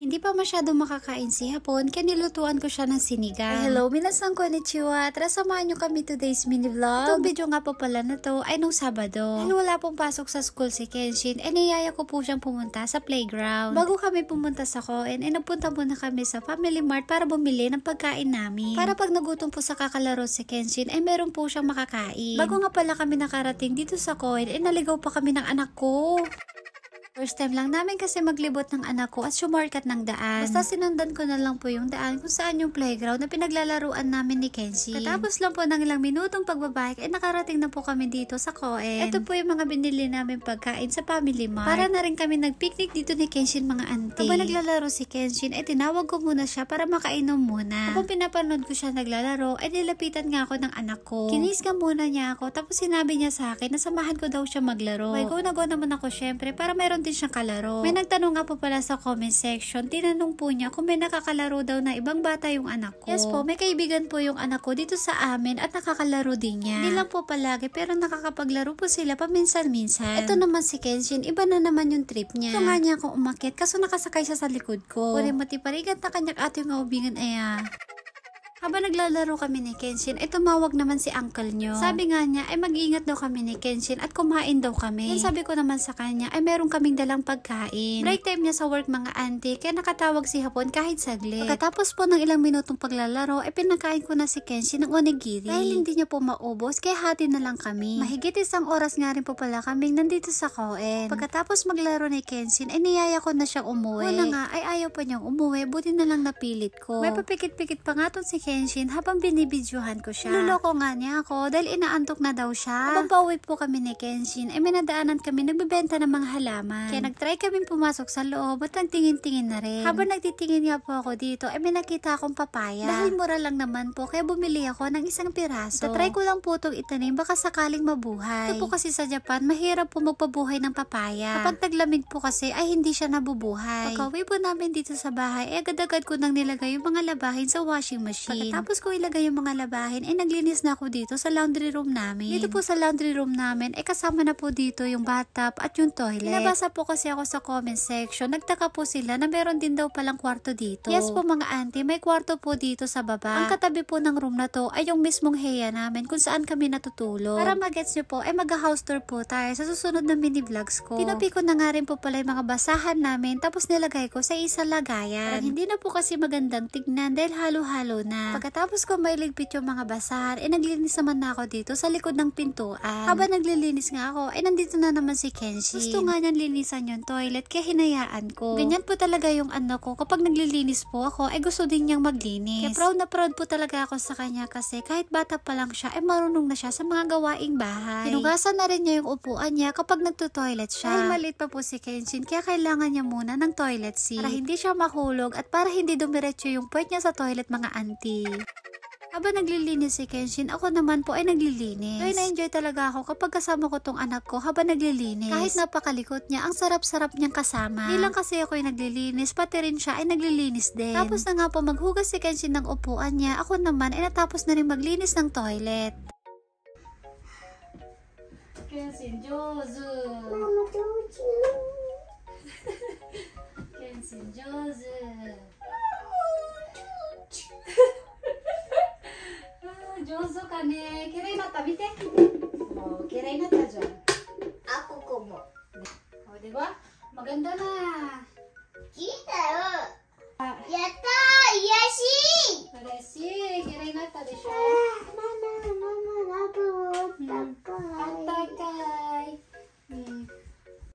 Hindi pa masyado makakain si Hapon, kaya nilutuan ko siya ng sinigang. Hello, minasang konnichiwa. Tara, samahan nyo kami today's mini vlog. Itong video nga po pala na to ay nung Sabado. Dahil wala pong pasok sa school si Kenshin, niyaya ko po siyang pumunta sa playground. Bago kami pumunta sa Koen, nagpunta muna kami sa Family Mart para bumili ng pagkain namin. Para pag nagutom po sa kakalaro si Kenshin, meron po siyang makakain. Bago nga pala kami nakarating dito sa Koen, naligaw pa kami ng anak ko. First time lang namin kasi maglibot ng anak ko at sumorkat ng daan. Basta sinundan ko na lang po yung daan kung saan yung playground na pinaglalaruan namin ni Kenshi. Katapos lang po ng ilang minutong pagbabike, nakarating na po kami dito sa Koen. Ito po yung mga binili namin pagkain sa Family Mart. Para na rin kami nagpicnic dito ni Kenshin mga auntie. Habang naglalaro si Kenshin, tinawag ko muna siya para makainom muna. Habang pinapanood ko siya naglalaro, nilapitan nga ako ng anak ko. Kinis ka muna niya ako, tapos sinabi niya sa akin na samahan ko daw siya maglaro. Go na go naman ako syempre para meron din siyang kalaro. May nagtanong nga po pala sa comment section, tinanong po niya kung may nakakalaro daw na ibang bata yung anak ko. Yes po, may kaibigan po yung anak ko dito sa amin at nakakalaro din niya. Hindi lang po palagi pero nakakapaglaro po sila paminsan-minsan. Ito naman si Kenshin, iba na naman yung trip niya. Ito nga niya akong umakyat kaso nakasakay siya sa likod ko. Uri matiparigat na kanyak ato yung aubingan aya. Habang naglalaro kami ni Kenshin, tumawag naman si uncle nyo. Sabi nga niya, mag-iingat daw kami ni Kenshin at kumain daw kami. Yan sabi ko naman sa kanya, meron kaming dalang pagkain. Break time niya sa work mga auntie, kaya nakatawag si Hapon kahit saglit. Pagkatapos po ng ilang minutong paglalaro, pinakain ko na si Kenshin ng onigiri. Dahil hindi niya po maubos, kaya hati na lang kami. Mahigit isang oras nga rin po pala kaming nandito sa Koen. Pagkatapos maglaro ni Kenshin, niyaya ko na siyang umuwi. Una nga, ayaw pa niyang umuwi, buti na lang napilit ko. May papikit-pikit pa nga si Kenshin habang binibidyohan ko siya. Niloloko nga niya ako dahil inaantok na daw siya. Habang pauwi po kami ni Kenshin, may nadaanan kami nagbebenta ng mga halaman. Kaya nagtry kami pumasok sa loob at nagtingin-tingin na rin. Habang nagtitingin nga po ako dito, may nakita akong papaya. Dahil mura lang naman po, kaya bumili ako ng isang piraso. Tatry ko lang po itong itanim, baka sakaling mabuhay. Ito po kasi sa Japan, mahirap po magpabuhay ng papaya. Kapag taglamig po kasi, hindi siya nabubuhay. Pagka-uwi po namin dito sa bahay, agad-agad ko nang nilagay yung mga labahin sa washing machine. Pagkatapos ko ilagay yung mga labahin, naglinis na ako dito sa laundry room namin. Dito po sa laundry room namin, kasama na po dito yung bathtub at yung toilet. Nabasa po kasi ako sa comment section, nagtaka po sila na meron din daw palang kwarto dito. Yes po mga auntie, may kwarto po dito sa baba. Ang katabi po ng room na to ay yung mismong heya namin kung saan kami natutulog. Para magets nyo po, mag-house tour po tayo sa susunod na mini vlogs ko. Tinapi ko na nga rin po pala yung mga basahan namin, tapos nilagay ko sa isang lagayan. Hindi na po kasi magandang tignan dahil halo-halo na. Pagkatapos ko mailigpit yung mga basahan, naglinis naman na ako dito sa likod ng pintuan. Habang naglilinis nga ako, nandito na naman si Kenshin. Gusto nga niyang linisan yung toilet, kaya hinayaan ko. Ganyan po talaga yung anak ko. Kapag naglilinis po ako, gusto din niyang maglinis. Kaya proud na proud po talaga ako sa kanya kasi kahit bata pa lang siya, marunong na siya sa mga gawaing bahay. Hinugasan na rin niya yung upuan niya kapag nagto-toilet siya. Dahil maliit pa po si Kenshin, kaya kailangan niya muna ng toilet seat. Para hindi siya mahulog at para hindi dumiretso yung puwet niya sa toilet mga auntie. Habang naglilinis si Kenshin, ako naman po naglilinis. Kaya na-enjoy talaga ako kapag kasama ko tong anak ko habang naglilinis. Kahit napakalikot niya, ang sarap-sarap niyang kasama. Di lang kasi ako naglilinis, pati rin siya naglilinis din. Tapos na nga po maghugas si Kenshin ng upuan niya, ako naman natapos na rin maglinis ng toilet. Kenshin, jozu! Mama, jozu! Kenshin, jozu! Jozo ka ne. Kiray na ta, mite. Oh, kiray na ta dyan. Ako ko mo. Oh, diba? Maganda na. Kita yo. Yatta! Iyashi!嬉しい. Kiray na ta, desho. Mama, Atakay.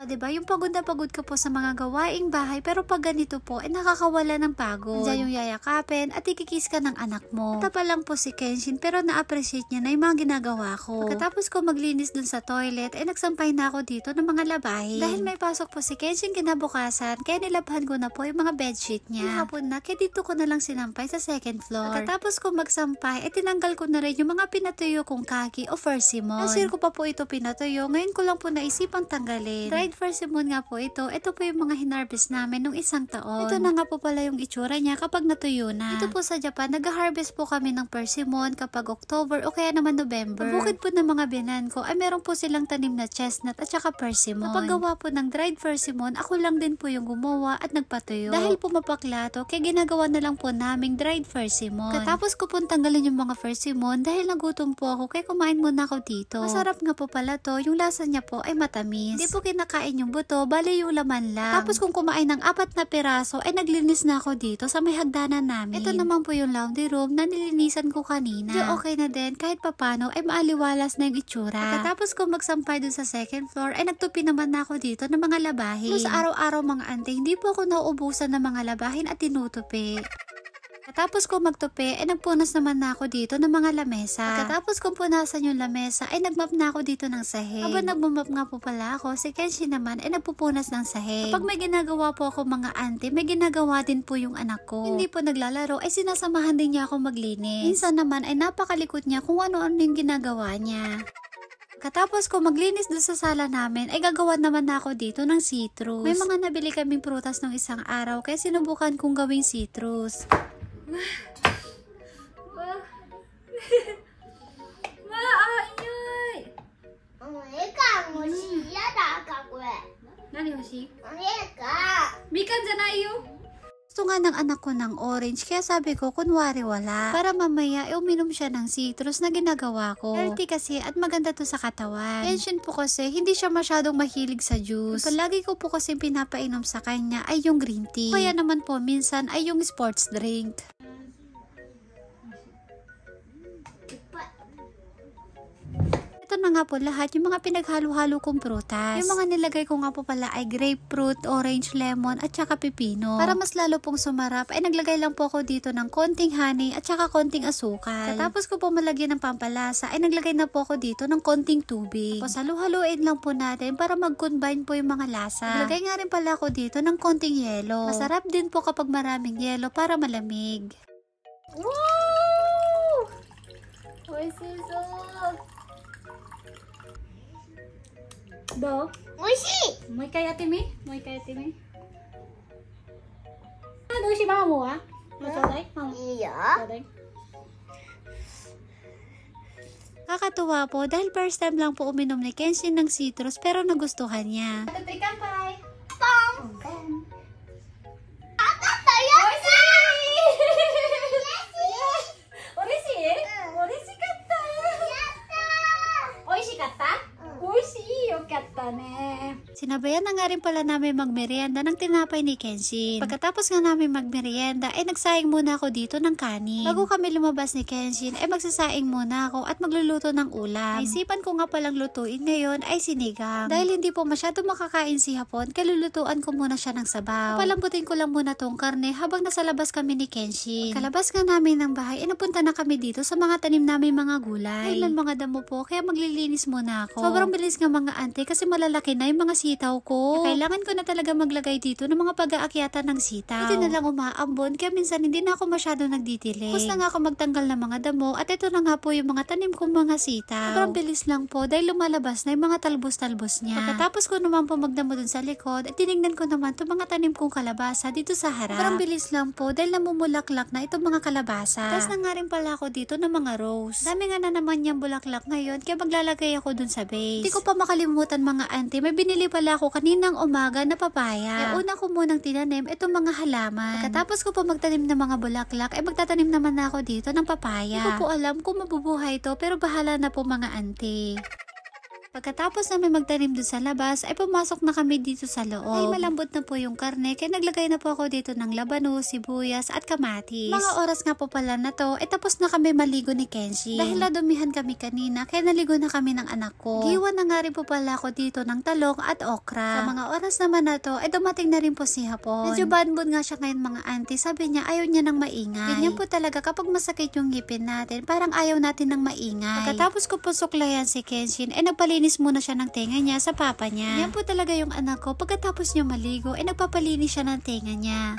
Diba? Yung pagod na pagod ka po sa mga gawaing bahay, pero pag ganito po, nakakawala ng pagod. Diyan yung yayakapin at ikikis ka ng anak mo. Tapa lang po si Kenshin, pero na-appreciate niya na yung mga ginagawa ko. Pagkatapos ko maglinis dun sa toilet, nagsampay na ako dito ng mga labahin. Dahil may pasok po si Kenshin kinabukasan, kaya nilabhan ko na po yung mga bedsheet niya. Hapon na, kaya dito ko na lang sinampay sa second floor. Pagkatapos ko magsampay, tinanggal ko na rin yung mga pinatuyo kong kaki o persimmon. Last year ko pa po ito pinatuyo, ngayon ko lang po naisipang tanggalin. Dried persimmon nga po ito. Ito po yung mga hinarvest namin nung isang taon. Ito na nga po pala yung itsura niya kapag natuyo na. Ito po sa Japan, nag-harvest po kami ng persimmon kapag October o kaya naman November. Bukid po ng mga biyanan ko ay meron po silang tanim na chestnut at saka persimmon. Kapag gawa po ng dried persimmon, ako lang din po yung gumawa at nagpatuyo. Dahil po mapaklato, kaya ginagawa na lang po naming dried persimmon. Katapos ko pong tanggalin yung mga persimmon dahil nagutom po ako kaya kumain muna ako dito. Masarap nga po pala to, yung lasa niya po ay matamis. Hindi po kinakain yung buto, bali yung laman lang. Tapos kung kumain ng 4 na piraso ay naglinis na ako dito sa may hagdanan namin. Ito naman po yung laundry room na nilinisan ko kanina. Yung okay na din kahit papano ay maaliwalas na yung itsura. Katapos ko magsampay dun sa second floor ay nagtupi naman na ako dito ng mga labahin. Sa araw-araw mga ante, hindi po ako nauubusan ng mga labahin at tinutupi. Katapos ko magtupi, ay nagpunas naman na ako dito ng mga lamesa. Katapos kong punasan yung lamesa, ay nagmap na ako dito ng sahig. Habang nagmamap nga po pala ako, si Kenshi naman ay nagpupunas ng sahig. Kapag may ginagawa po ako mga auntie, may ginagawa din po yung anak ko. Hindi po naglalaro, ay sinasamahan din niya ako maglinis. Minsan naman ay napakalikot niya kung ano-ano yung ginagawa niya. Katapos ko maglinis doon sa sala namin, ay gagawa naman na ako dito ng citrus. May mga nabili kaming prutas nung isang araw, kaya sinubukan kong gawing citrus. Gusto nga ng anak ko ng orange, kaya sabi ko kunwari wala. Para mamaya uminom siya ng citrus na ginagawa ko. Healthy kasi at maganda to sa katawan. Kenshin po kasi hindi siya masyadong mahilig sa juice. Palagi ko po kasi pinapainom sa kanya ay yung green tea. Kaya naman po minsan ay yung sports drink. Ito na nga po lahat yung mga pinaghalo-halo kong prutas. Yung mga nilagay ko nga po pala ay grapefruit, orange, lemon at saka pipino. Para mas lalo pong sumarap ay naglagay lang po ako dito ng konting honey at saka konting asukal. Katapos ko po malagyan ng pampalasa ay naglagay na po ako dito ng konting tubig. Tapos halu-haluin lang po natin para mag-combine po yung mga lasa. Naglagay nga rin pala ako dito ng konting yelo. Masarap din po kapag maraming yelo para malamig. Wow! Oishiso! どう？おいしい！もう一回やってみ。もう一回やってみ。どうしマモは？もうちょうだい。マモ。いいよ。ちょうだい。 Kakatuwa po dahil first time lang po uminom ni Kenshin ng citrus pero nagustuhan niya. あとで乾杯。ポン！ポン。当たったよ！嬉しい？嬉しかった。美味しかった？美味しいよかったね。 Sinabayan na nga rin pala namin magmerienda ng tinapay ni Kenshin. Pagkatapos nga namin magmerienda, ay nagsaing muna ako dito ng kanin. Bago kami lumabas ni Kenshin, ay magsasaing muna ako at magluluto ng ulam. Naisipan ko nga palang lutuin ngayon ay sinigang. Dahil hindi po masyado makakain si Hapon, kalulutuan ko muna siya ng sabaw. Palambutin ko lang muna tong karne habang nasa labas kami ni Kenshin. Kalabas nga namin ng bahay, ay napunta na kami dito sa mga tanim namin mga gulay. Dahil mga damo po, kaya maglilinis muna ako. Sobrang bilis nga mga ante kasi malalaki na yung mga sitaw ko. Kailangan ko na talaga maglagay dito ng mga pag-aakyatan ng sitaw. Ito na lang umaambon kaya minsan hindi na ako masyado nagdidili. Tapos na nga ako magtanggal ng mga damo at ito na nga po yung mga tanim kong mga sitaw. Sobrang bilis lang po dahil lumalabas na yung mga talbos-talbos niya. Pagkatapos ko naman po magdamo dun sa likod at tinignan ko naman itong mga tanim kong kalabasa dito sa harap. Sobrang bilis lang po dahil namumulaklak na itong mga kalabasa. Tapos na nga rin pala ako dito ng mga rose. Dami nga na naman yung bulaklak ngayon kaya maglalagay ako dun sa base. Hindi ko pa makalimutan mga auntie, may binili pala ako kaninang umaga na papaya. Una ko munang tinanim itong mga halaman. Pagkatapos ko po magtanim ng mga bulaklak, ay magtatanim naman na ako dito ng papaya. Hindi ko po alam kung mabubuhay ito, pero bahala na po mga auntie. Pagkatapos namin magtanim doon sa labas, ay pumasok na kami dito sa loob. Ay malambot na po yung karne, kaya naglagay na po ako dito ng labanos, sibuyas at kamatis. Mga oras nga po pala na to, ay tapos na kami maligo ni Kenshi. Dahil nadumihan kami kanina, kaya naligo na kami ng anak ko. Giwan na nga rin po pala ako dito ng talong at okra. Sa mga oras naman na to, ay dumating na rin po si Hapon. Medyo banbon nga siya ngayon mga auntie, sabi niya ayaw niya ng maingay. Ganyan po talaga kapag masakit yung ngipin natin, parang ayaw natin ng maingay. Pagkatapos ko po suklayan si Kenshin, ay nagpalinis muna siya ng tenga niya sa papa niya. Yan po talaga yung anak ko. Pagkatapos niya maligo, ay nagpapalinis siya ng tenga niya.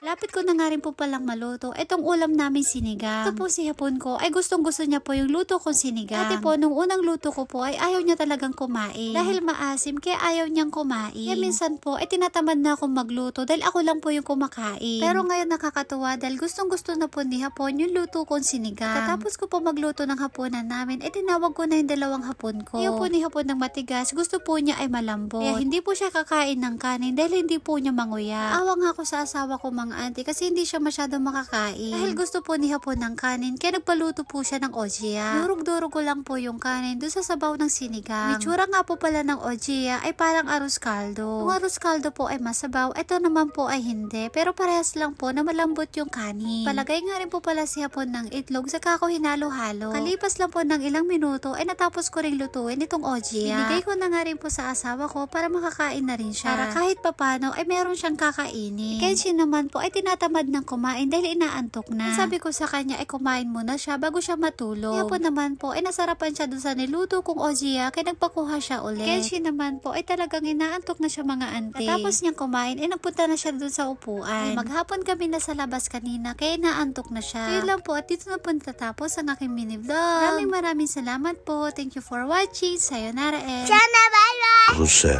Lapit ko na nga rin po palang maluto itong ulam namin sinigang. Ito po si hapon ko ay gustong gusto niya po yung luto kong sinigang. Dati po nung unang luto ko po ay ayaw niya talagang kumain. Dahil maasim kaya ayaw niyang kumain. Kaya minsan po ay tinatamad na akong magluto dahil ako lang po yung kumakain. Pero ngayon nakakatuwa dahil gustong gusto na po ni hapon yung luto kong sinigang. Katapos ko po magluto ng hapunan namin ay tinawag ko na yung dalawang hapon ko. Ayaw po ni hapon ng matigas, gusto po niya ay malambot. Kaya hindi po siya kakain ng kanin dahil hindi po niya manguya. Awa nga ako sa asawa ko mga auntie kasi hindi siya masyado makakain. Dahil gusto po ni hapon ng kanin kaya nagpaluto po siya ng ojia. Durog-durog ko lang po yung kanin doon sa sabaw ng sinigang. Itsura nga po pala ng ojia ay parang arroz caldo. Yung arroz caldo po ay masabaw, ito naman po ay hindi. Pero parehas lang po na malambot yung kanin. Palagay nga rin po pala si hapon ng itlog saka ko hinalo-halo. Kalipas lang po ng ilang minuto ay natapos ko ring lutuin itong ojia. Binigay ko na nga rin po sa asawa ko para makakain na rin siya. Para kahit papano ay meron siyang kakainin. Kenshin naman po ay tinatamad ng kumain dahil inaantok na. Sabi ko sa kanya ay kumain muna siya bago siya matulog. Kaya po naman po ay nasarapan siya doon sa niluto kong ojia kaya nagpakuha siya ulit. Kenshin naman po ay talagang inaantok na siya mga auntie. Tapos niyang kumain ay nagpunta na siya doon sa upuan. Maghapon kami na sa labas kanina kaya inaantok na siya. Yun lang po at dito na po natatapos ang aking mini vlog. Maraming salamat po. Thank you for watching. Sayonara and Sana bye bye. Você.